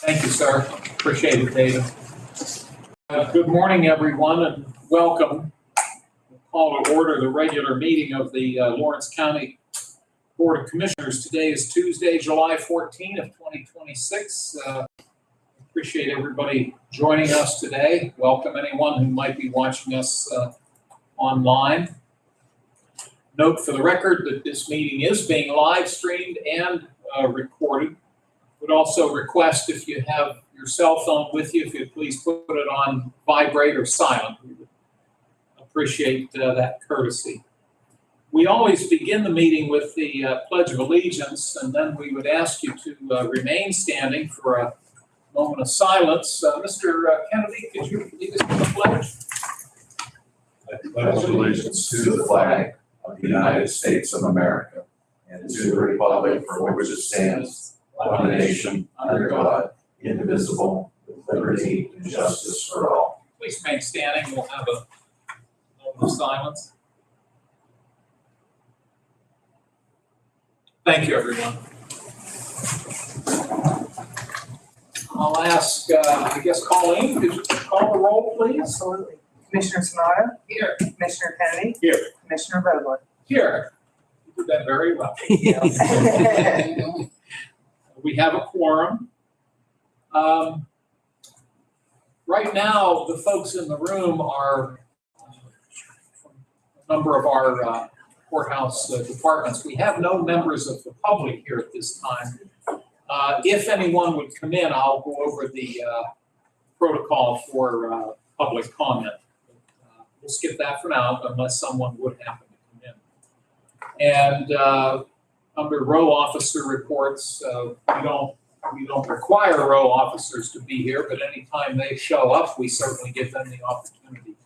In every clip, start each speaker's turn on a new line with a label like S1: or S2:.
S1: Thank you, sir. Appreciate it, David. Good morning, everyone, and welcome. We'll call to order the regular meeting of the Lawrence County Board of Commissioners. Today is Tuesday, July 14 of 2026. Appreciate everybody joining us today. Welcome anyone who might be watching us online. Note for the record that this meeting is being live streamed and recorded. Would also request, if you have your cell phone with you, if you'd please put it on vibrate or silent. We would appreciate that courtesy. We always begin the meeting with the Pledge of Allegiance, and then we would ask you to remain standing for a moment of silence. Mr. Kennedy, could you lead us in the pledge?
S2: I pledge allegiance to the flag of the United States of America and to the republic for which it stands, one nation, under God, indivisible, with liberty and justice for all.
S1: Please remain standing. We'll have a moment of silence. Thank you, everyone. I'll ask, I guess, Colleen, could you call the roll, please?
S3: Absolutely. Commissioner Sanada?
S1: Here.
S3: Commissioner Kennedy?
S1: Here.
S3: Commissioner Vogler?
S1: Here. You did that very well. We have a quorum. Right now, the folks in the room are from a number of our courthouse departments. We have no members of the public here at this time. If anyone would come in, I'll go over the protocol for public comment. We'll skip that for now unless someone would happen to come in. And under row officer reports, we don't require row officers to be here, but anytime they show up, we certainly give them the opportunity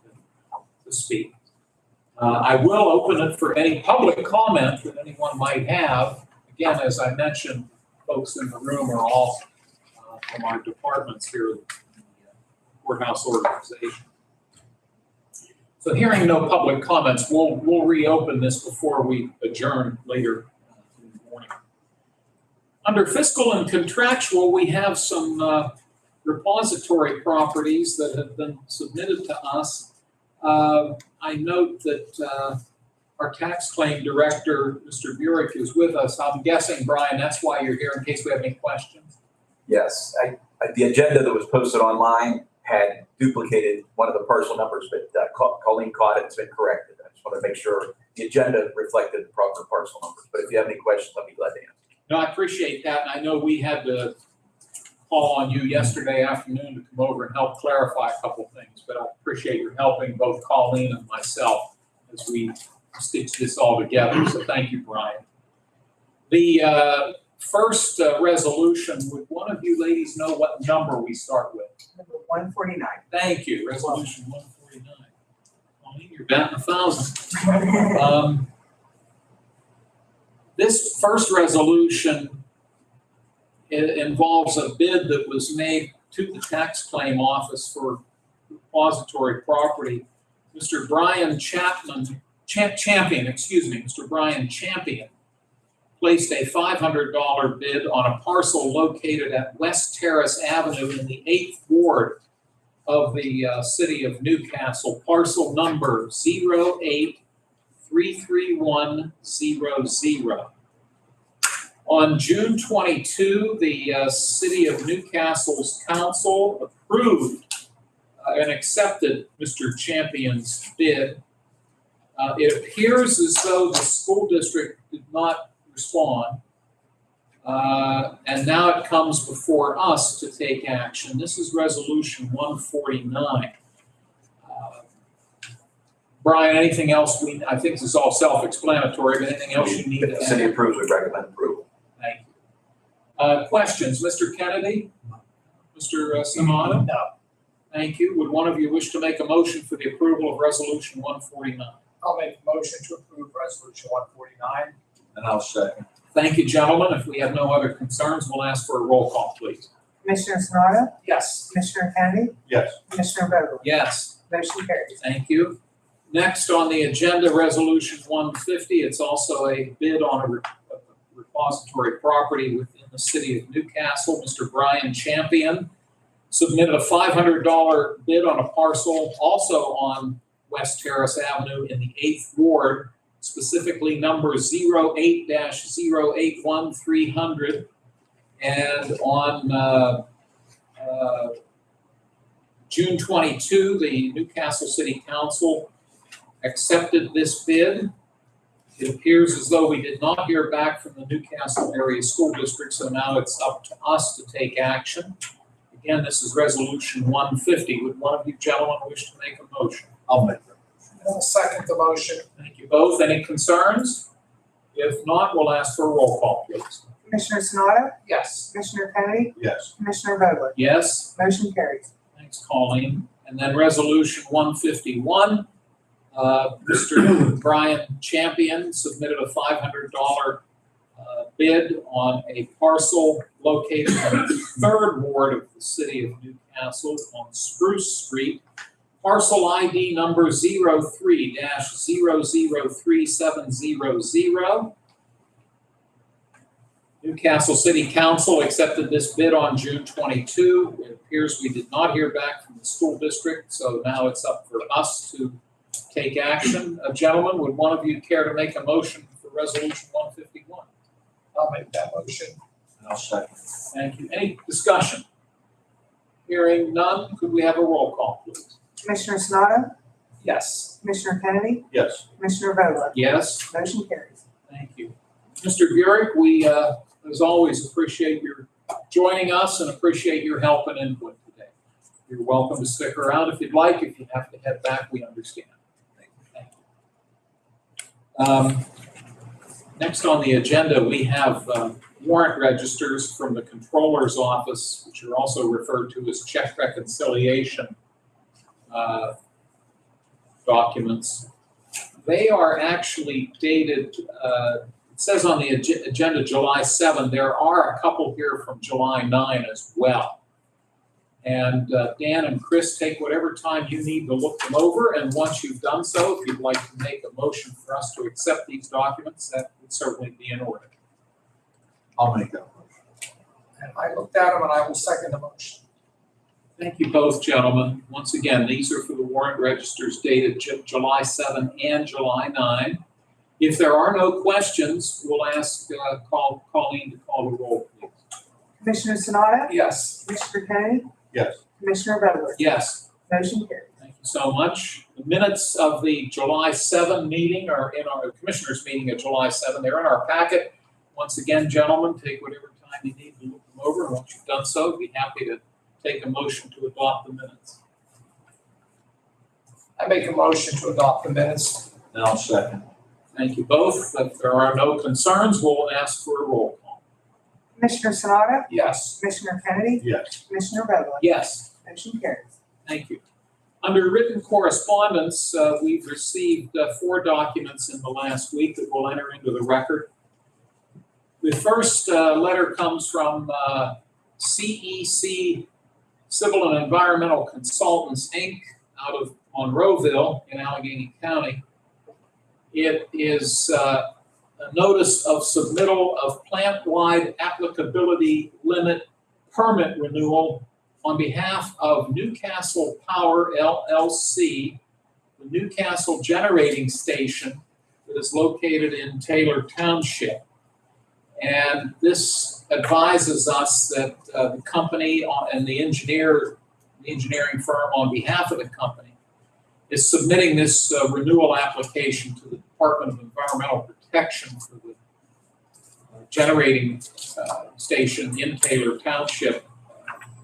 S1: to speak. I will open it for any public comment that anyone might have. Again, as I mentioned, folks in the room are all from our departments here in the courthouse organization. So hearing no public comments, we'll reopen this before we adjourn later in the morning. Under fiscal and contractual, we have some repository properties that have been submitted to us. I note that our tax claim director, Mr. Burek, is with us. I'm guessing, Brian, that's why you're here, in case we have any questions.
S4: Yes, the agenda that was posted online had duplicated one of the parcel numbers, but Colleen caught it. It's been corrected. I just want to make sure the agenda reflected the proper parcel numbers. But if you have any questions, I'll be glad to answer.
S1: No, I appreciate that. And I know we had to call on you yesterday afternoon to come over and help clarify a couple of things, but I appreciate your helping both Colleen and myself as we stitch this all together. So thank you, Brian. The first resolution, would one of you ladies know what number we start with?
S3: Number 149.
S1: Thank you. Resolution 149. Colleen, you're batting 1,000. This first resolution involves a bid that was made to the tax claim office for repository property. Mr. Brian Champion, Mr. Brian Champion placed a $500 bid on a parcel located at West Terrace Avenue in the 8th Ward of the city of Newcastle, parcel number 0833100. On June 22, the city of Newcastle's council approved and accepted Mr. Champion's bid. It appears as though the school district did not respond, and now it comes before us to take action. This is resolution 149. Brian, anything else? I think this is all self-explanatory, but anything else you need to add?
S4: If the city approves, we recommend approval.
S1: Thank you. Questions? Mr. Kennedy? Mr. Sanada?
S5: No.
S1: Thank you. Would one of you wish to make a motion for the approval of resolution 149?
S5: I'll make a motion to approve resolution 149.
S2: And I'll second.
S1: Thank you, gentlemen. If we have no other concerns, we'll ask for a roll call, please.
S3: Commissioner Sanada?
S5: Yes.
S3: Commissioner Kennedy?
S2: Yes.
S3: Commissioner Vogler?
S1: Yes.
S3: Motion carries.
S1: Thank you. Next on the agenda, resolution 150. It's also a bid on a repository property within the city of Newcastle. Mr. Brian Champion submitted a $500 bid on a parcel also on West Terrace Avenue in the 8th Ward, specifically number 08-081300. And on June 22, the Newcastle City Council accepted this bid. It appears as though we did not hear back from the Newcastle Area School District, so now it's up to us to take action. Again, this is Resolution 150. Would one of you gentlemen wish to make a motion?
S5: I'll make that. I'll second the motion.
S1: Thank you both. Any concerns? If not, we'll ask for a roll call, please.
S3: Commissioner Sanada?
S5: Yes.
S3: Commissioner Kennedy?
S2: Yes.
S3: Commissioner Vogler?
S1: Yes?
S3: Motion carries.
S1: Thanks, Colleen. And then Resolution 151. Mr. Brian Champion submitted a $500 bid on a parcel located in the 3rd Ward of the city of Newcastle on Spruce Street. Parcel ID number 03-003700. Newcastle City Council accepted this bid on June 22. It appears we did not hear back from the school district, so now it's up for us to take action. Gentlemen, would one of you care to make a motion for Resolution 151?
S5: I'll make that motion.
S2: And I'll second.
S1: Thank you. Any discussion? Hearing none, could we have a roll call, please?
S3: Commissioner Sanada?
S5: Yes.
S3: Commissioner Kennedy?
S2: Yes.
S3: Commissioner Vogler?
S1: Yes?
S3: Motion carries.
S1: Thank you. Mr. Burek, we, as always, appreciate your joining us and appreciate your help and input today. You're welcome to stick around if you'd like. If you have to head back, we understand. Thank you. Next on the agenda, we have warrant registers from the Controller's Office, which are also referred to as check reconciliation documents. They are actually dated, it says on the agenda July 7. There are a couple here from July 9 as well. And Dan and Chris, take whatever time you need to look them over, and once you've done so, if you'd like to make a motion for us to accept these documents, that would certainly be in order.
S2: I'll make that motion.
S5: And I looked at them and I will second the motion.
S1: Thank you both, gentlemen. Once again, these are for the warrant registers dated July 7 and July 9. If there are no questions, we'll ask Colleen to call the roll, please.
S3: Commissioner Sanada?
S5: Yes.
S3: Commissioner Kennedy?
S2: Yes.
S3: Commissioner Vogler?
S1: Yes.
S3: Motion carries.
S1: Thank you so much. The minutes of the July 7 meeting are in our Commissioners meeting of July 7. They're in our packet. Once again, gentlemen, take whatever time you need to look them over. And once you've done so, be happy to take a motion to adopt the minutes.
S5: I make a motion to adopt the minutes.
S2: And I'll second.
S1: Thank you both. If there are no concerns, we'll ask for a roll call.
S3: Commissioner Sanada?
S5: Yes.
S3: Commissioner Kennedy?
S2: Yes.
S3: Commissioner Vogler?
S1: Yes.
S3: Motion carries.
S1: Thank you. Under written correspondence, we've received 4 documents in the last week that we'll enter into the record. The first letter comes from CEC Civil and Environmental Consultants, Inc., out of Monroeville in Allegheny County. It is a notice of submittal of plant-wide applicability limit permit renewal on behalf of Newcastle Power LLC, the Newcastle Generating Station that is located in Taylor Township. And this advises us that the company and the engineering firm on behalf of the company is submitting this renewal application to the Department of Environmental Protection for the generating station in Taylor Township.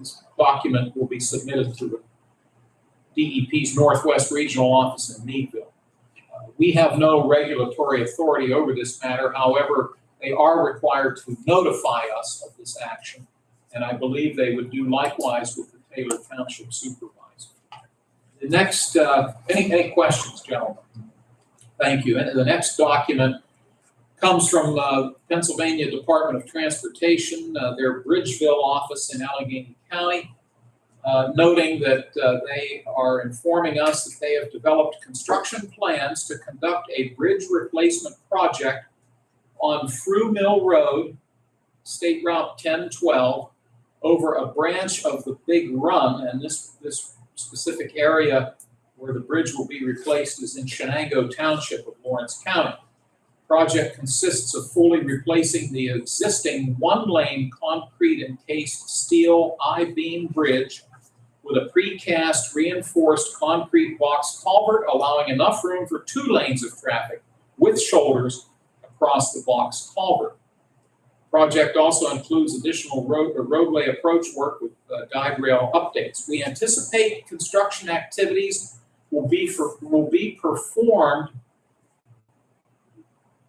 S1: This document will be submitted to the DEP's Northwest Regional Office in Meadville. We have no regulatory authority over this matter. However, they are required to notify us of this action, and I believe they would do likewise with the Taylor Township Supervisor. The next, any questions, gentlemen? Thank you. And the next document comes from Pennsylvania Department of Transportation, their Bridgeville office in Allegheny County, noting that they are informing us that they have developed construction plans to conduct a bridge replacement project on Frew Mill Road, State Route 1012 over a branch of the Big Run, and this specific area where the bridge will be replaced is in Shenango Township of Lawrence County. Project consists of fully replacing the existing one-lane concrete encased steel I-beam bridge with a precast reinforced concrete box culvert, allowing enough room for 2 lanes of traffic with shoulders across the box culvert. Project also includes additional roadway approach work with guide rail updates. We anticipate construction activities will be performed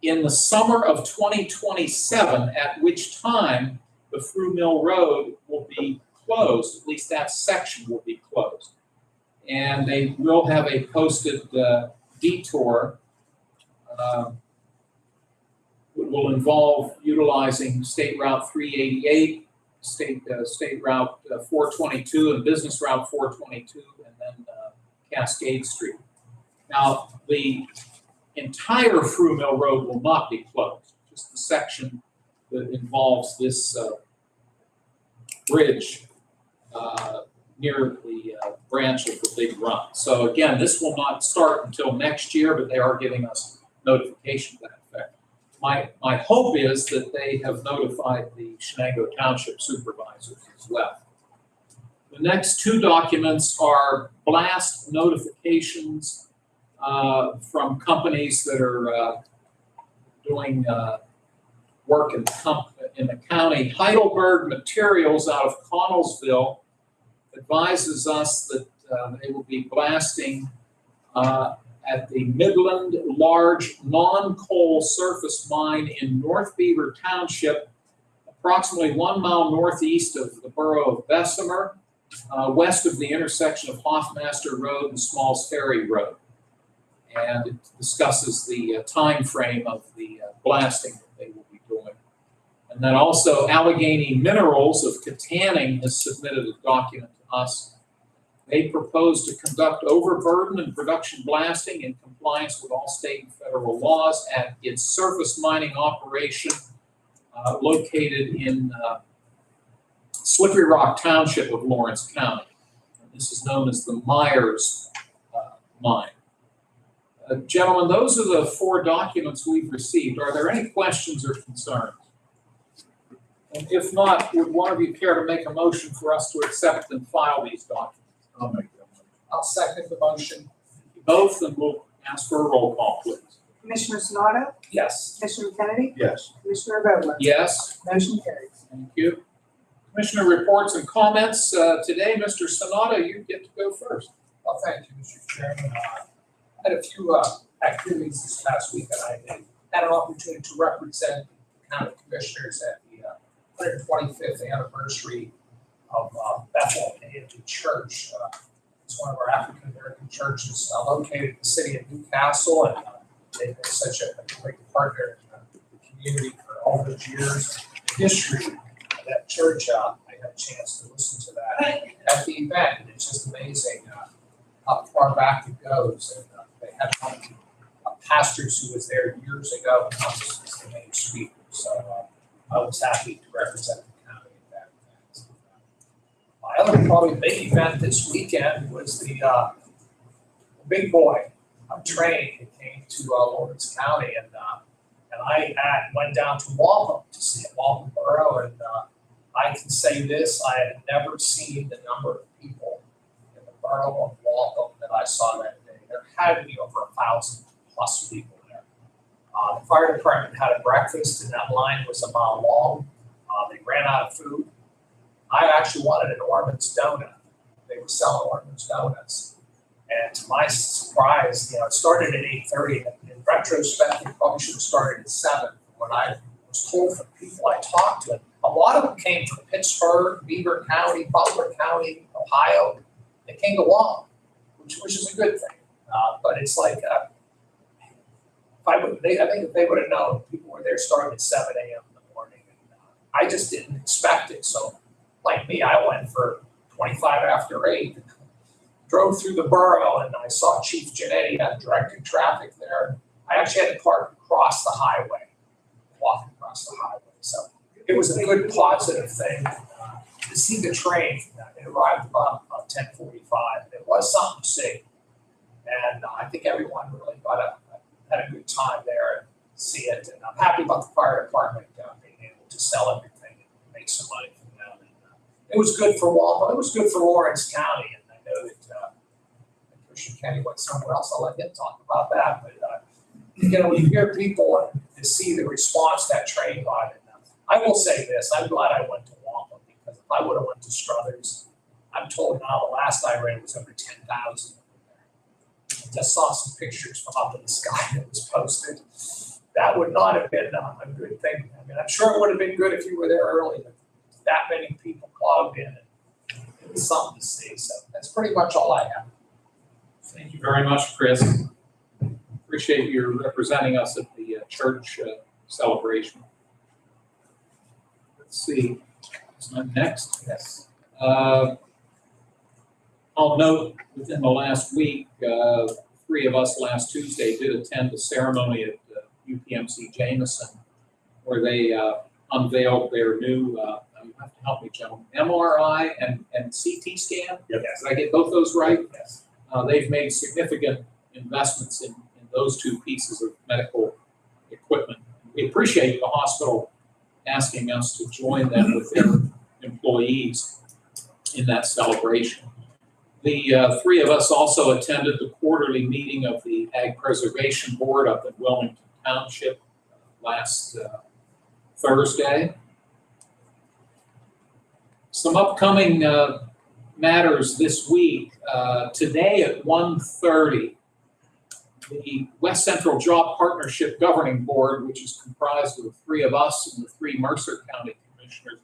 S1: in the summer of 2027, at which time the Frew Mill Road will be closed, at least that section will be closed. And they will have a posted detour that will involve utilizing State Route 388, State Route 422, and Business Route 422, and then Cascade Street. Now, the entire Frew Mill Road will not be closed, just the section that involves this bridge near the branch of the Big Run. So again, this will not start until next year, but they are giving us notification to that effect. My hope is that they have notified the Shenango Township supervisors as well. The next 2 documents are blast notifications from companies that are doing work in the county. Heidelberg Materials out of Connellsville advises us that they will be blasting at the Midland Large Non-Coal Surface Mine in North Beaver Township, approximately 1 mile northeast of the borough of Bessemer, west of the intersection of Hoffmaster Road and Smalls Ferry Road. And it discusses the time frame of the blasting that they will be doing. And then also Allegheny Minerals of Katanning has submitted a document to us. They propose to conduct overburden and production blasting in compliance with all state and federal laws at its surface mining operation located in Slippery Rock Township of Lawrence County. And this is known as the Myers Mine. Gentlemen, those are the 4 documents we've received. Are there any questions or concerns? And if not, would one of you care to make a motion for us to accept and file these documents?
S2: I'll make that motion.
S5: I'll second the motion.
S1: Both, and we'll ask for a roll call, please.
S3: Commissioner Sonato?
S5: Yes.
S3: Commissioner Kennedy?
S2: Yes.
S3: Commissioner Vogler?
S1: Yes,
S3: Motion carries.
S1: thank you. Commissioner reports and comments. Today, Mr. Sonato, you get to go first.
S5: Well, thank you, Mr. Chairman. I had a few activities this past week, and I had an opportunity to represent the county commissioners at the 125th anniversary of Bethel Nativity Church. It's one of our African American churches located in the city of Newcastle, and they've been such a great partner in the community for all those years. The history of that church, I had a chance to listen to that at the event, and it's just amazing how far back it goes. And they had one of the pastors who was there years ago come as the main speaker. So I was happy to represent the county at that event. My other probably big event this weekend was the big boy train that came to Lawrence County, and I went down to Waltham to see it, Waltham Borough, and I can say this: I had never seen the number of people in the borough of Waltham that I saw that day. There had to be over 1,000 plus people there. The fire department had a breakfast, and that line was a mile long. They ran out of food. I actually wanted an Orman's donut. They were selling Orman's donuts. And to my surprise, it started at 8:30. In retrospect, it probably should have started at 7. When I was told from people I talked to, a lot of them came from Pittsburgh, Beaver County, Butler County, Ohio. They came to Waltham, which is a good thing. But it's like, I think if they would have known, people were there starting at 7 a.m. in the morning. And, I just didn't expect it. So, like me, I went for 25 after 8. Drove through the borough, and I saw Chief Janetti had directed traffic there. I actually had to park across the highway, walk across the highway. So it it was a good positive thing to see the train. It arrived about 10:45. It was something to see. And I think everyone really had a good time there and see it. And I'm happy about the fire department being able to sell everything and make some money from them. And, it was good for Walpole. It was good for Lawrence County. And I know that Christian Kenny went somewhere else. I'll let him talk about that. But you hear people and to see the response that train got. And I will say this: I'm glad I went to Walpole, because if I would have went to Struthers, I'm told now the last I read was over 10,000. Just saw some pictures from up in the sky that was posted. That would not have been a good thing. I mean, I'm sure it would have been good if you were there early, but that many people clogged in, and it was something to see. So that's pretty much all I have.
S1: Thank you very much, Chris. Appreciate you representing us at the church celebration. Let's see, what's next?
S5: Yes.
S1: I'll note within the last week, 3 of us last Tuesday did attend the ceremony at UPMC Jameson, where they unveiled their new, you have to help me, gentlemen, MRI and CT scan.
S4: Yep.
S1: Did I get both those right?
S5: Yes.
S1: They've made significant investments in those 2 pieces of medical equipment. We appreciate the hospital asking us to join them with their employees in that celebration. The 3 of us also attended the quarterly meeting of the Ag Preservation Board up in Wilmington Township last Thursday. Some upcoming matters this week. Today at 1:30, the West Central Job Partnership Governing Board, which is comprised of the 3 of us and the 3 Mercer County Commissioners,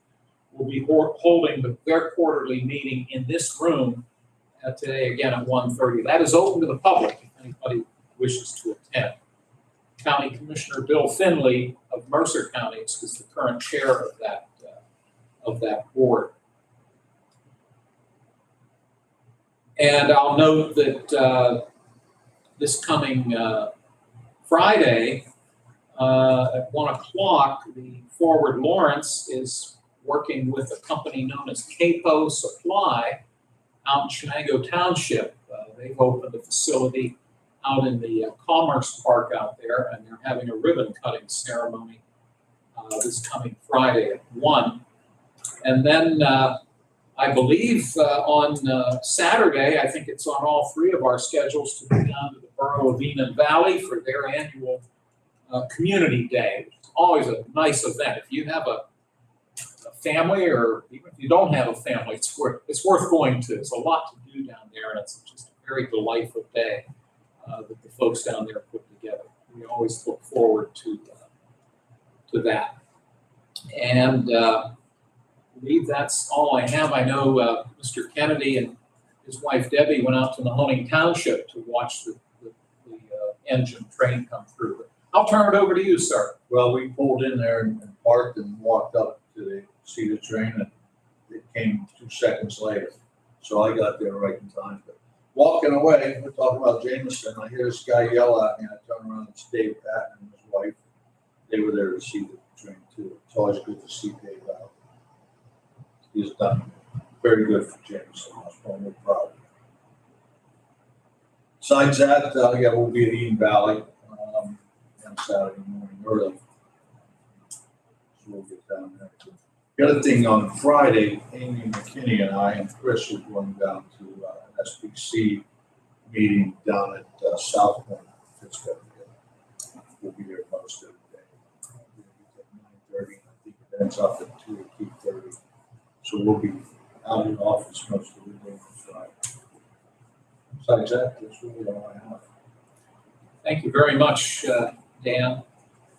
S1: will be holding their quarterly meeting in this room today again at 1:30. That is open to the public if anybody wishes to attend. County Commissioner Bill Finley of Mercer County is the current chair of that board. And I'll note that this coming Friday at 1 o'clock, the Forward Lawrence is working with a company known as Capo Supply out in Chenango Township. They've opened a facility out in the Commerce Park out there, and they're having a ribbon cutting ceremony this coming Friday at 1. And then I believe on Saturday, I think it's on all 3 of our schedules to go down to the borough of Enon Valley for their annual Community Day. It's always a nice event. If you have a family, or even if you don't have a family, it's worth going to. There's a lot to do down there, and it's just a very delightful day that the folks down there put together. We always look forward to that. And I believe that's all I have. I know Mr. Kennedy and his wife Debbie went out to Mahoning Township to watch the engine train come through. But I'll turn it over to you, sir.
S6: Well, we pulled in there and parked and walked up to see the train, and it came 2 seconds later. So I got there right in time. But walking away, we're talking about Jameson. I hear this guy yell at me. I turn around, it's Dave Patton and his wife. They were there to see the train too. It's always good to see Dave out. He's done very good for Jameson. I was very proud. Besides that, we'll be at Enon Valley on Saturday morning early. So we'll get down there. The other thing, on Friday, Amy McKinney and I and Chris are going down to an SBC meeting down at South Point, Pittsburgh. We'll be there most of the day. We'll be at 9:30. I think it ends up at 2 or 2:30. So we'll be out in the office most of the day on Friday. Besides that, that's really all I have.
S1: Thank you very much, Dan.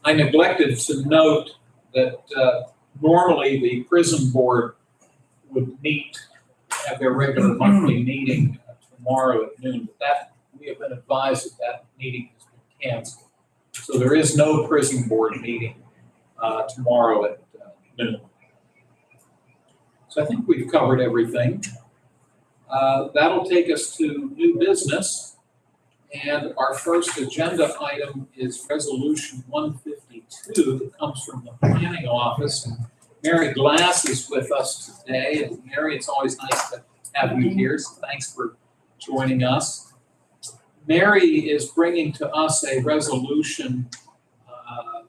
S1: I neglected to note that normally the prison board would meet, have their regular monthly meeting tomorrow at noon, but that we have been advised that meeting has been canceled. So there is no prison board meeting tomorrow at noon. So I think we've covered everything. That'll take us to new business. And our first agenda item is Resolution 152 that comes from the Planning Office. And Mary Glass is with us today, and Mary, it's always nice to have you here, so thanks for joining us. Mary is bringing to us a resolution, I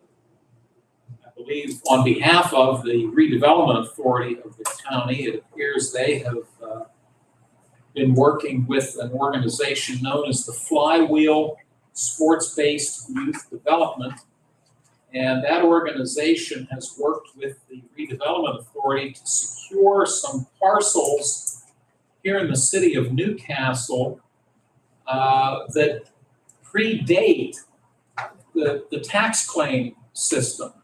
S1: believe, on behalf of the redevelopment authority of the county. It appears they have been working with an organization known as the Flywheel Sports-Based Youth Development. And that organization has worked with the redevelopment authority to secure some parcels here in the city of Newcastle that predate the tax claim system.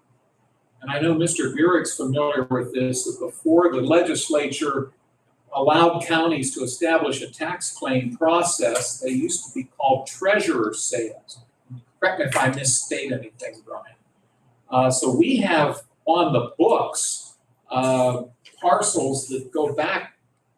S1: And I know Mr. Burek's familiar with this, that before the legislature allowed counties to establish a tax claim process, they used to be called treasurer's sales. Correct me if I misstate anything, Brian. So we have on the books parcels that go back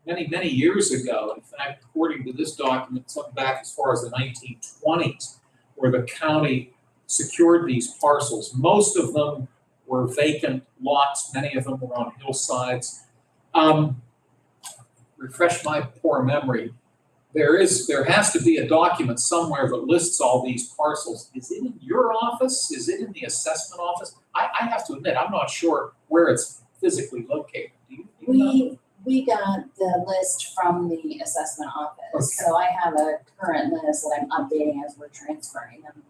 S1: many, many years ago. In fact, according to this document, some back as far as the 1920s, where the county secured these parcels. Most of them were vacant lots. Many of them were on hillsides. Refresh my poor memory. There has to be a document somewhere that lists all these parcels. Is it in your office? Is it in the assessment office? I have to admit, I'm not sure where it's physically located. Do you know?
S7: We got the list from the assessment office,
S1: Okay.
S7: so I have a current list that I'm updating as we're transferring them.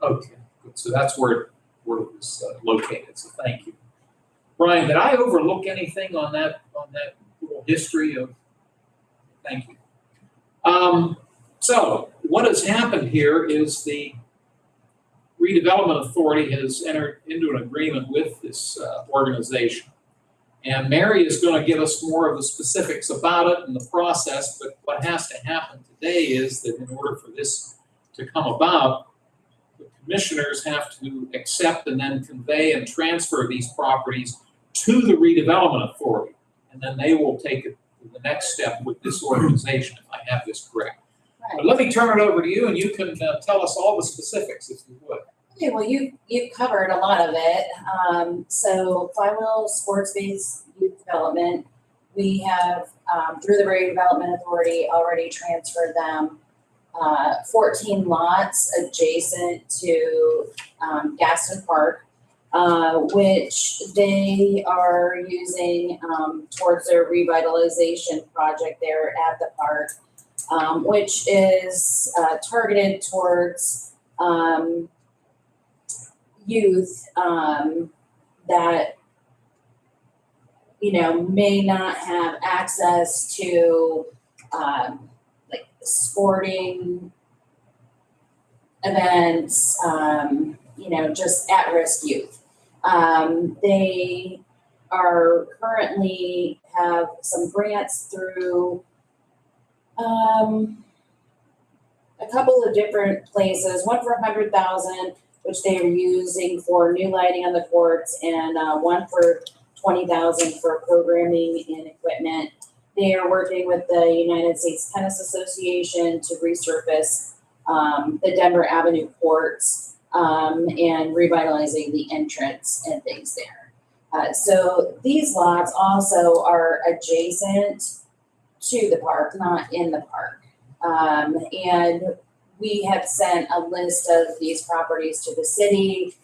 S1: Okay, good. So that's where it was located, so thank you. Brian, did I overlook anything on that little history of, thank you. So what has happened here is the redevelopment authority has entered into an agreement with this organization. And Mary is going to give us more of the specifics about it and the process, but what has to happen today is that in order for this to come about, the commissioners have to accept and then convey and transfer these properties to the redevelopment authority. And then they will take it to the next step with this organization, if I have this correct.
S7: Right.
S1: But let me turn it over to you and you can tell us all the specifics if you would.
S7: Okay, well, you've covered a lot of it. So Flywheel Sports-Based Youth Development, we have, through the redevelopment authority, already transferred them 14 lots adjacent to Gaston Park, which they are using towards their revitalization project there at the park, which is targeted towards youth that, may not have access to like sporting events, just at-risk youth. They are currently have some grants through a couple of different places, one for $100,000, which they are using for new lighting on the courts, and one for $20,000 for programming and equipment. They are working with the United States Tennis Association to resurface the Denver Avenue courts and revitalizing the entrance and things there. So these lots also are adjacent to the park, not in the park. And we have sent a list of these properties to the city.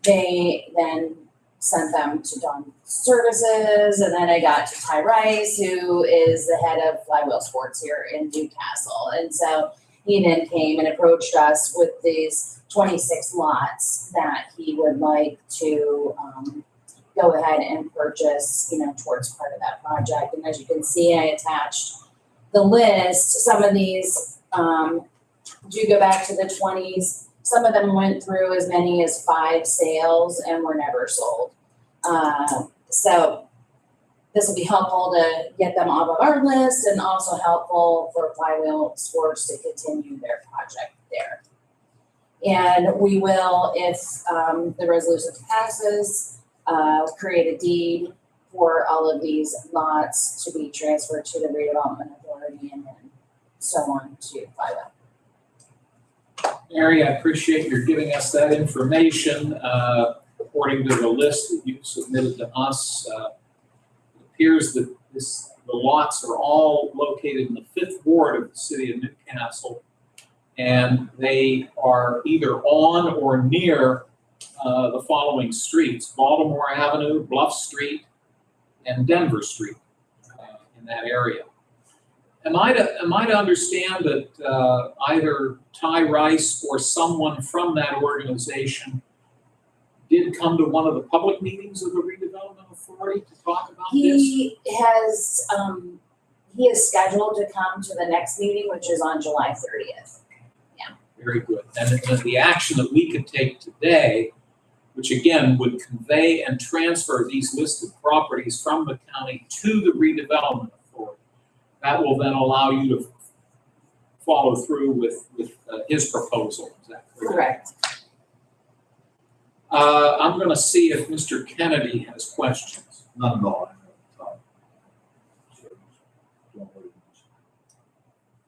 S7: They then sent them to Dawn Services, and then I got to Ty Rice, who is the head of Flywheel Sports here in Newcastle. And so he then came and approached us with these 26 lots that he would like to go ahead and purchase, towards part of that project. And as you can see, I attached the list. Some of these do go back to the 20s. Some of them went through as many as 5 sales and were never sold. So this will be helpful to get them off of our list and also helpful for Flywheel Sports to continue their project there. And we will, if the resolution passes, create a deed for all of these lots to be transferred to the redevelopment authority and then so on to Flywheel.
S1: Mary, I appreciate your giving us that information. According to the list that you submitted to us, appears that the lots are all located in the 5th ward of the city of Newcastle. And they are either on or near the following streets: Baltimore Avenue, Bluff Street, and Denver Street in that area. Am I to understand that either Ty Rice or someone from that organization did come to one of the public meetings of the redevelopment authority to talk about this?
S7: He is scheduled to come to the next meeting, which is on July 30th.
S1: Very good. And the action that we could take today, which again would convey and transfer these listed properties from the county to the redevelopment authority, that will then allow you to follow through with his proposal. Is that correct?
S7: Correct.
S1: I'm going to see if Mr. Kennedy has questions.
S6: None at all. So, don't worry.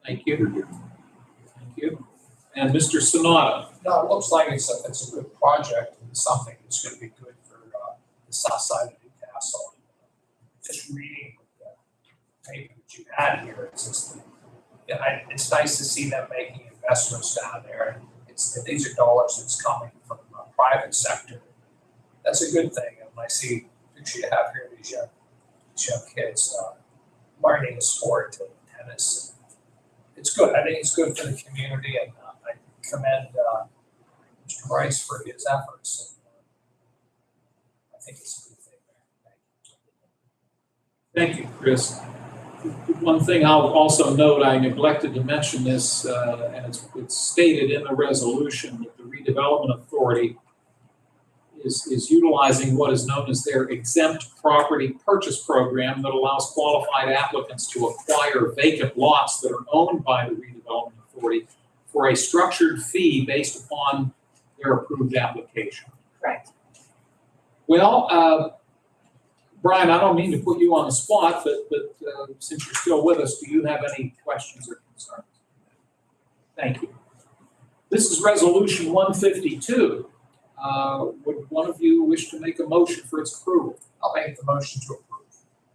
S1: Thank you.
S6: You're good.
S1: Thank you. And Mr. Sonata.
S5: No, it looks like it's a good project and something that's gonna be good for, the south side of Newcastle. Just reading the paper that you had here, it's just, it's nice to see them making investments down there. These are dollars that's coming from the private sector. That's a good thing, and I see, picture you have here, these young kids, learning a sport, tennis. It's good, I think it's good for the community, and I commend Mr. Rice for his efforts. I think it's a good thing there.
S1: Thank you, Chris. One thing I'll also note, I neglected to mention this, and it's stated in the resolution that the redevelopment authority is utilizing what is known as their exempt property purchase program that allows qualified applicants to acquire vacant lots that are owned by the redevelopment authority for a structured fee based upon their approved application.
S7: Correct.
S1: Well, Brian, I don't mean to put you on the spot, but since you're still with us, do you have any questions or concerns? Thank you. This is Resolution 152. Would one of you wish to make a motion for its approval?
S5: I'll make the motion to approve.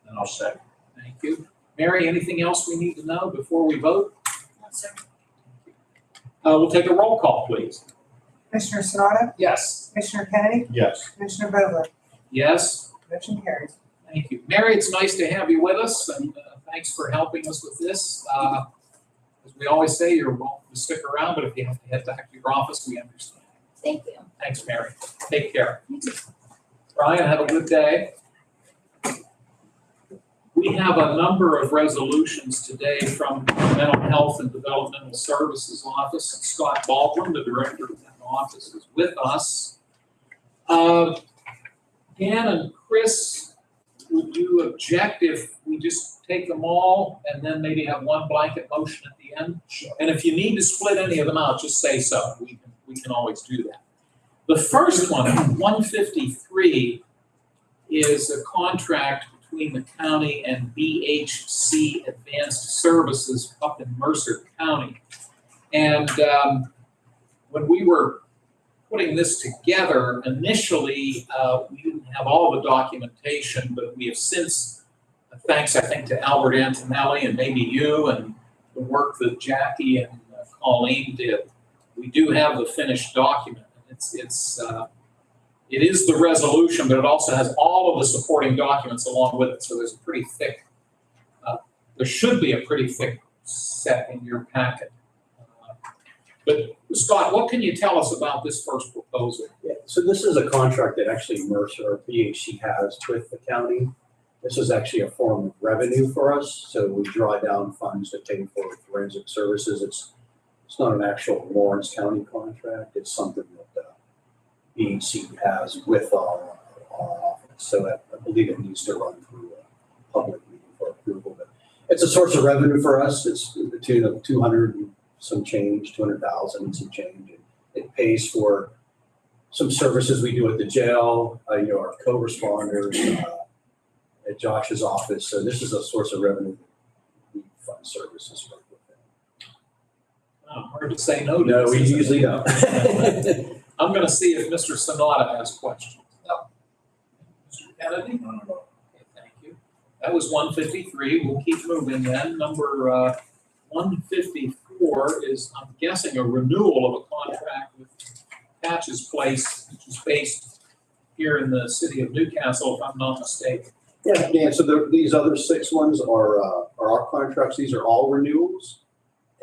S6: And I'll second.
S1: Thank you. Mary, anything else we need to know before we vote?
S7: No, sir.
S1: We'll take a roll call, please.
S3: Commissioner Sanada?
S5: Yes.
S3: Commissioner Kennedy?
S6: Yes.
S3: Commissioner Vogler?
S1: Yes?
S3: Motion carries.
S1: Thank you. Mary, it's nice to have you with us, and thanks for helping us with this. As we always say, you're welcome to stick around, but if you have to head back to your office, we understand.
S7: Thank you.
S1: Thanks, Mary. Take care.
S7: You too.
S1: Brian, have a good day. We have a number of resolutions today from the Mental Health and Developmental Services Office. And Scott Baldwin, the director of that office, is with us. Dan and Chris, would you object if we just take them all and then maybe have one blanket motion at the end? And if you need to split any of them out, just say so. We can always do that. The first one, 153, is a contract between the county and BHC Advanced Services up in Mercer County. And when we were putting this together, initially, we didn't have all the documentation, but we have since, thanks, I think, to Albert Antonelli and maybe you and the work that Jackie and Colleen did, we do have the finished document. It is the resolution, but it also has all of the supporting documents along with it. So there's a pretty thick, there should be a pretty thick set in your packet. But Scott, what can you tell us about this first proposal?
S8: Yeah, so this is a contract that actually Mercer or BHC has with the county. This is actually a form of revenue for us. So we draw down funds to pay for forensic services. It's not an actual Lawrence County contract. It's something that BHC has with our office. So I believe it needs to run through a public meeting for approval. But it's a source of revenue for us. It's to the tune of 200 and some change, 200,000 and some change. It pays for some services we do at the jail, our co-responders at Josh's office. So this is a source of revenue. We fund services with them.
S1: Hard to say no to
S8: No,
S1: this,
S8: we
S1: isn't it?
S8: usually don't.
S1: I'm going to see if Mr. Sonata has questions.
S5: No.
S1: Mr. Kennedy? Okay, thank you. That was 153. We'll keep moving then. Number 154 is, I'm guessing, a renewal of a contract with Patch's Place, which is based here in the city of Newcastle, if I'm not mistaken.
S8: Yeah, Dan, so these other 6 ones are our contracts. These are all renewals.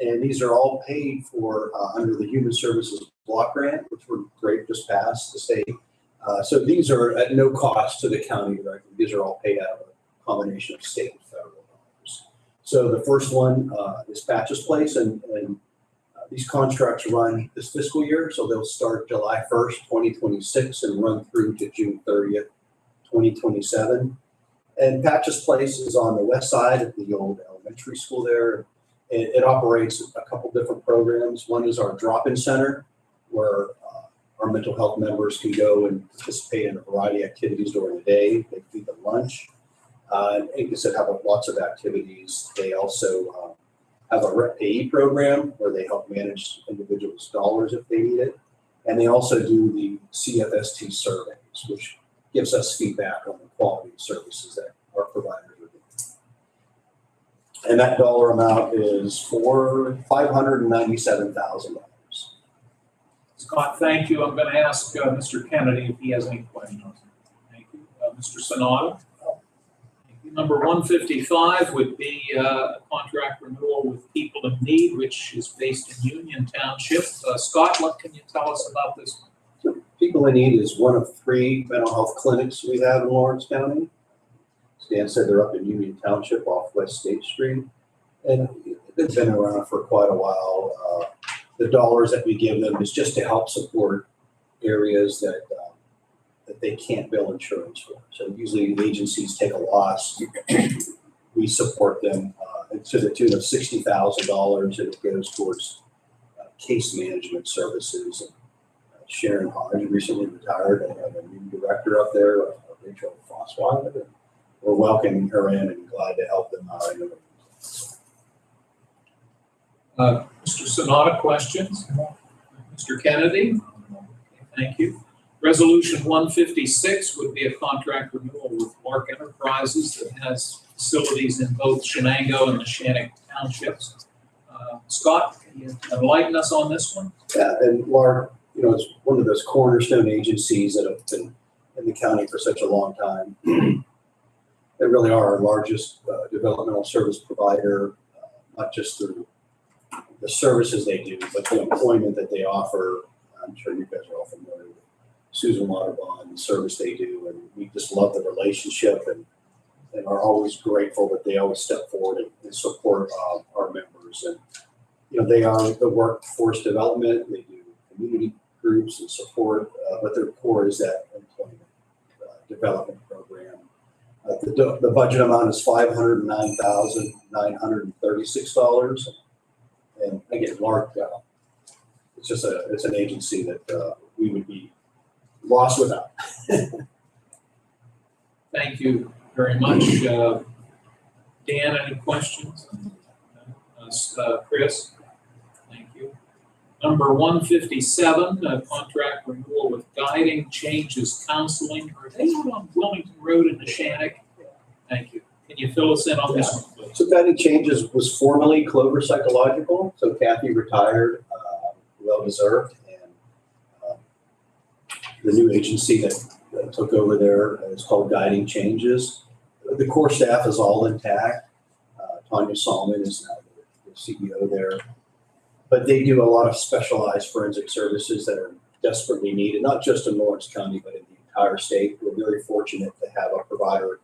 S8: And these are all paid for under the Human Services Block Grant, which were great, just passed the state. So these are at no cost to the county directly. These are all paid out of a combination of state and federal dollars. So the first one is Patch's Place, and these contracts run this fiscal year. So they'll start July 1st, 2026 and run through to June 30th, 2027. And Patch's Place is on the west side of the old elementary school there. It operates a couple different programs. One is our drop-in center, where our mental health members can go and participate in a variety of activities during the day. They feed them lunch. And like I said, have lots of activities. They also have a rep payee program where they help manage individuals' dollars if they need it. And they also do the CFST surveys, which gives us feedback on the quality of services that our providers are doing. And that dollar amount is for $597,000.
S1: Scott, thank you. I'm going to ask Mr. Kennedy if he has any questions. Thank you. Mr. Sanada? Thank you. Number 155 would be a contract renewal with People in Need, which is based in Union Township. Scott, what can you tell us about this one?
S8: So People in Need is one of 3 mental health clinics we have in Lawrence County. As Dan said, they're up in Union Township off West State Street. And they've been around for quite a while. The dollars that we give them is just to help support areas that they can't bill insurance for. So usually the agencies take a loss. We support them to the tune of $60,000, and it goes towards case management services. And Sharon Hodge recently retired. They have a new director up there, Rachel Fossweiler, and we're welcoming her in and glad to help them out.
S1: Mr. Sanada, questions? Mr. Kennedy? Thank you. Resolution 156 would be a contract renewal with Lark Enterprises that has facilities in both Shenango and Neshannock Townships. Scott, can you enlighten us on this one?
S8: Yeah, and Lark, it's one of those cornerstone agencies that have been in the county for such a long time. They really are our largest developmental service provider, not just through the services they do, but the employment that they offer. I'm sure you guys are all familiar with Susan Waterbond, the service they do, and we just love the relationship and are always grateful that they always step forward and support our members. And they are the workforce development. They do community groups and support, but their core is that employment development program. The budget amount is $509,936. And again, Lark, it's an agency that we would be lost without.
S1: Thank you very much. Dan, any questions? Chris? Thank you. Number 157, contract renewal with Guiding Changes Counseling. Are they out on Wilmington Road in Neshannock? Thank you. Can you fill us in on this one, please?
S8: So Guiding Changes was formerly Clover Psychological. So Kathy retired, well deserved, and the new agency that took over there is called Guiding Changes. The core staff is all intact. Tanya Salman is now the CEO there, but they do a lot of specialized forensic services that are desperately needed, not just in Lawrence County, but in the entire state. We're very fortunate to have a provider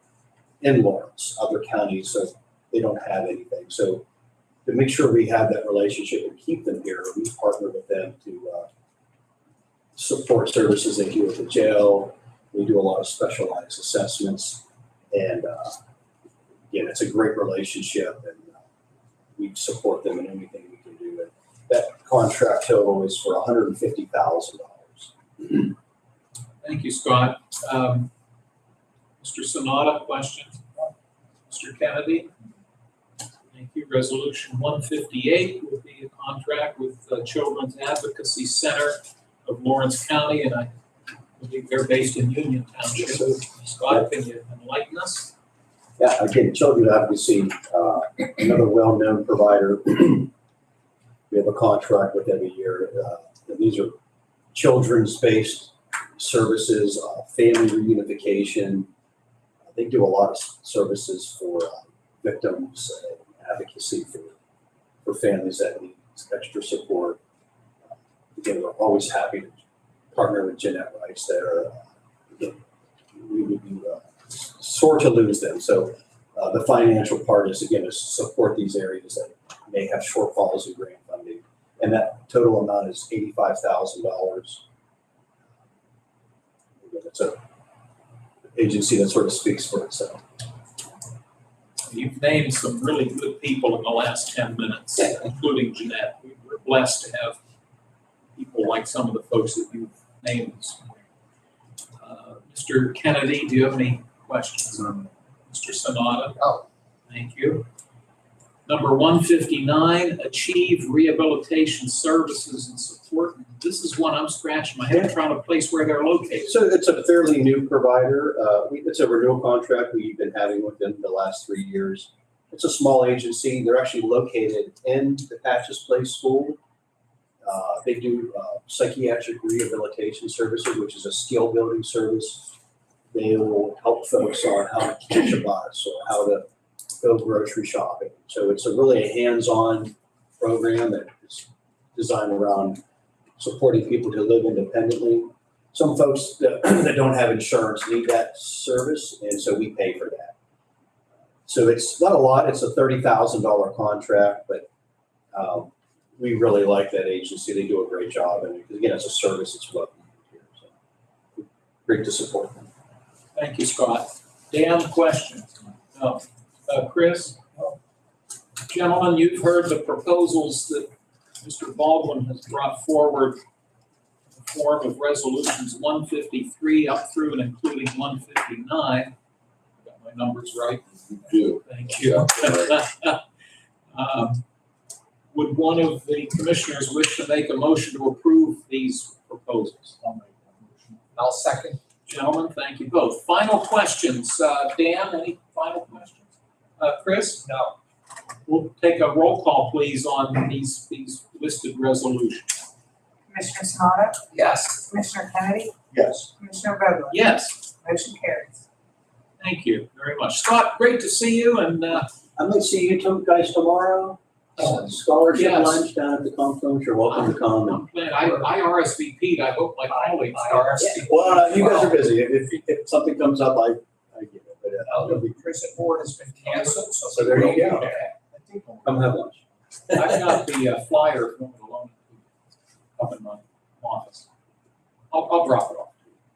S8: in Lawrence. Other counties, so they don't have anything. So to make sure we have that relationship and keep them here, we partner with them to support services they do at the jail. We do a lot of specialized assessments, and again, it's a great relationship, and we support them in anything we can do. And that contract total is for $150,000.
S1: Thank you, Scott. Mr. Sanada, questions? Mr. Kennedy? Thank you. Resolution 158 will be a contract with the Children's Advocacy Center of Lawrence County, and I believe they're based in Union Township. Scott, can you enlighten us?
S8: Yeah, again, children advocacy, another well-known provider. We have a contract with every year. And these are children's-based services, family reunification. They do a lot of services for victims, advocacy for families that need extra support. Again, we're always happy to partner with Jeanette Rice there. Again, we would be sore to lose them. So the financial part is, again, to support these areas that may have shortfalls in grant funding. And that total amount is $85,000. It's an agency that sort of speaks for itself.
S1: You've named some really good people in the last 10 minutes, including Jeanette. We're blessed to have people like some of the folks that you've named this morning. Mr. Kennedy, do you have any questions? Mr. Sanada?
S5: No.
S1: Thank you. Number 159, Achieve Rehabilitation Services and Support. This is one I'm scratching my head trying to place where they're located.
S8: So it's a fairly new provider. It's a renewal contract we've been having with them the last 3 years. It's a small agency. They're actually located in the Patches Place School. They do psychiatric rehabilitation services, which is a skill building service. They will help folks on how to catch a bus or how to go grocery shopping. So it's really a hands-on program that is designed around supporting people to live independently. Some folks that don't have insurance need that service, and so we pay for that. So it's not a lot. It's a $30,000 contract, but we really like that agency. They do a great job, and again, as a service, it's welcome here. So great to support them.
S1: Thank you, Scott. Dan, questions? No. Chris? No. Gentlemen, you've heard the proposals that Mr. Baldwin has brought forward in the form of resolutions 153 up through and including 159. Got my numbers right?
S6: You do.
S1: Thank you. Would one of the commissioners wish to make a motion to approve these proposals?
S6: I'll make that motion.
S5: I'll second.
S1: Gentlemen, thank you both. Final questions. Dan, any final questions? Chris?
S5: No.
S1: We'll take a roll call, please, on these listed resolutions.
S3: Commissioner Sanada?
S5: Yes.
S3: Commissioner Kennedy?
S6: Yes.
S3: Commissioner Vogler?
S1: Yes,
S3: Motion carries.
S1: thank you very much. Scott, great to see you, and
S8: I might see you two guys tomorrow. Scholarship
S1: Yes.
S8: lunch down at the conference. You're welcome to come.
S1: I'm glad I RSVP'd. I hope my colleagues.
S8: Well, you guys are busy. If something comes up, I get it. But
S5: The prison board has been canceled, so.
S8: So there you go.
S5: Okay.
S8: come have lunch.
S1: I've got the flyer if you want me to loan it up in my office. I'll drop it off.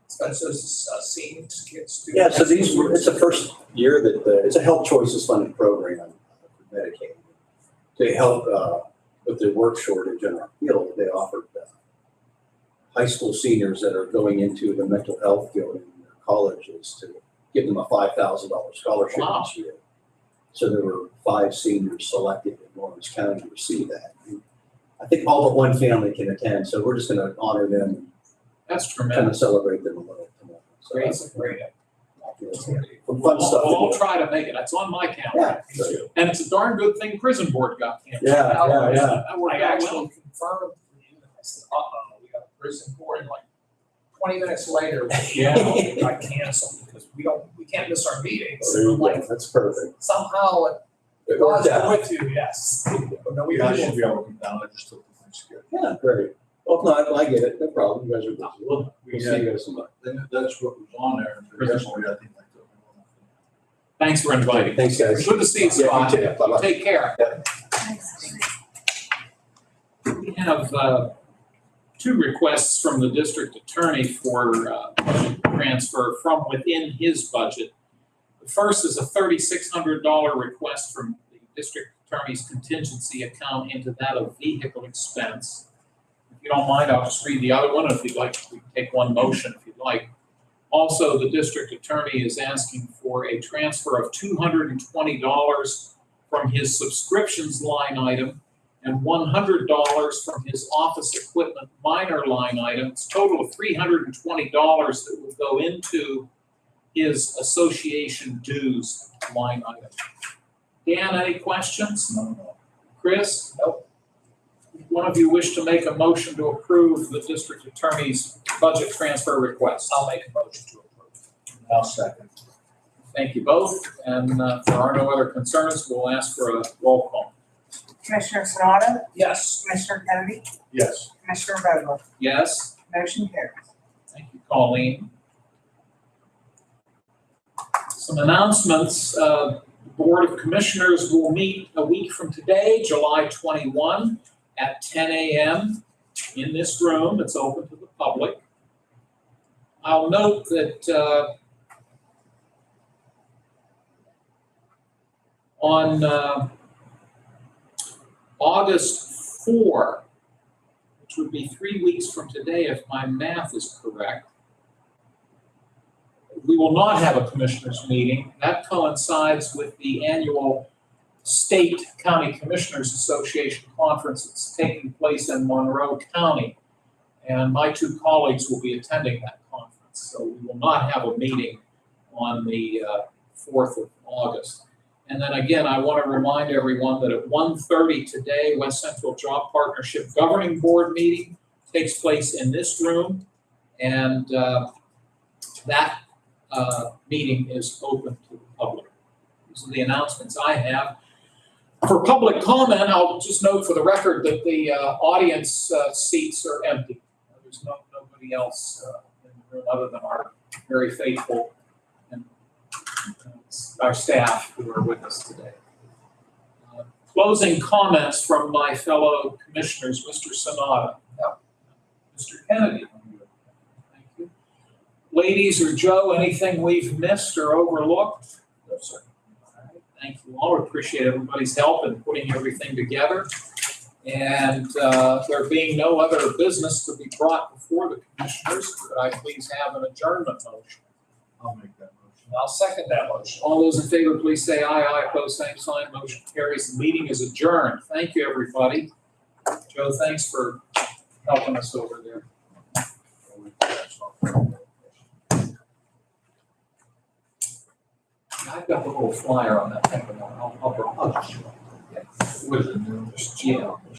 S5: So this is seniors, kids.
S8: Yeah, so it's the first year that it's a Health Choices funded program for Medicaid. They help with the work shortage in our field. They offered high school seniors that are going into the mental health field in their colleges to give them a $5,000 scholarship
S1: Wow.
S8: each year. So there were 5 seniors selected in Lawrence County to receive that. And I think all but one family can attend, so we're just going to honor them
S1: That's
S8: and kind
S1: tremendous.
S8: of celebrate them a little tomorrow. So
S1: Great.
S8: that's
S5: Great.
S8: some fun stuff
S1: I'll
S8: to do.
S1: try to make it. That's on my calendar.
S8: Yeah.
S1: And it's a darn good thing prison board got canceled.
S8: Yeah.
S1: That worked
S5: I
S1: out
S5: actually
S1: well.
S5: confirmed for you, and I said, we got a prison board, and like 20 minutes later,
S1: Yeah.
S5: got canceled, because we can't miss our meetings.
S8: There you
S5: I'm
S8: go.
S5: like,
S8: That's perfect.
S5: somehow
S8: It
S5: God's
S8: worked out.
S5: with you, yes. But no, we
S6: Yeah, I
S5: did.
S6: should be able to come down. I just took the things good.
S8: Yeah, great. Well, if not, I get it. No problem. You guys are busy. We'll see you guys tomorrow.
S6: That's what was on there. The rest of it, I think I took.
S1: Thanks for inviting.
S8: Thanks, guys.
S1: Good to see you,
S8: Yeah, you
S1: Scott.
S8: too. Bye-bye.
S1: Take care. We have 2 requests from the district attorney for budget transfer from within his budget. The first is a $3,600 request from the district attorney's contingency account into that of vehicle expense. If you don't mind, I'll just read the other one. If you'd like, we can take one motion if you'd like. Also, the district attorney is asking for a transfer of $220 from his subscriptions line item and $100 from his office equipment minor line item. It's a total of $320 that would go into his association dues line item. Dan, any questions? Chris? Nope. One of you wish to make a motion to approve the district attorney's budget transfer request?
S5: I'll make a motion to approve.
S6: I'll second.
S1: Thank you both, and if there are no other concerns, we'll ask for a roll call.
S3: Commissioner Sanado,
S5: Yes.
S3: Commissioner Kennedy,
S6: Yes.
S3: Commissioner Vogler,
S1: Yes?
S3: motion carries.
S1: Thank you, Colleen. Some announcements. The Board of Commissioners will meet a week from today, July 21, at 10 a.m. in this room. It's open to the public. I'll note that on August 4, which would be 3 weeks from today if my math is correct, we will not have a commissioners meeting. That coincides with the annual State County Commissioners Association Conference that's taking place in Monroe County. And my two colleagues will be attending that conference. So we will not have a meeting on the 4th of August. And then again, I want to remind everyone that at 1:30 today, West Central Job Partnership Governing Board meeting takes place in this room. And that meeting is open to the public. These are the announcements I have. For public comment, I'll just note for the record that the audience seats are empty. There's nobody else in the room other than our very faithful and our staff who are with us today. Closing comments from my fellow commissioners, Mr. Sanada. Mr. Kennedy. Thank you. Ladies or Joe, anything we've missed or overlooked? No, sir. All right. Thank you all. Appreciate everybody's help in putting everything together. And there being no other business to be brought before the commissioners, could I please have an adjournment motion?
S6: I'll make that motion.
S5: I'll second that motion.
S1: All those in favor, please say aye. Aye. Opposed, same sign. Motion carries. The meeting is adjourned. Thank you, everybody. Joe, thanks for helping us over there. I've got the little flyer on that thing, but I'll just show it. Yeah. With it. Yeah.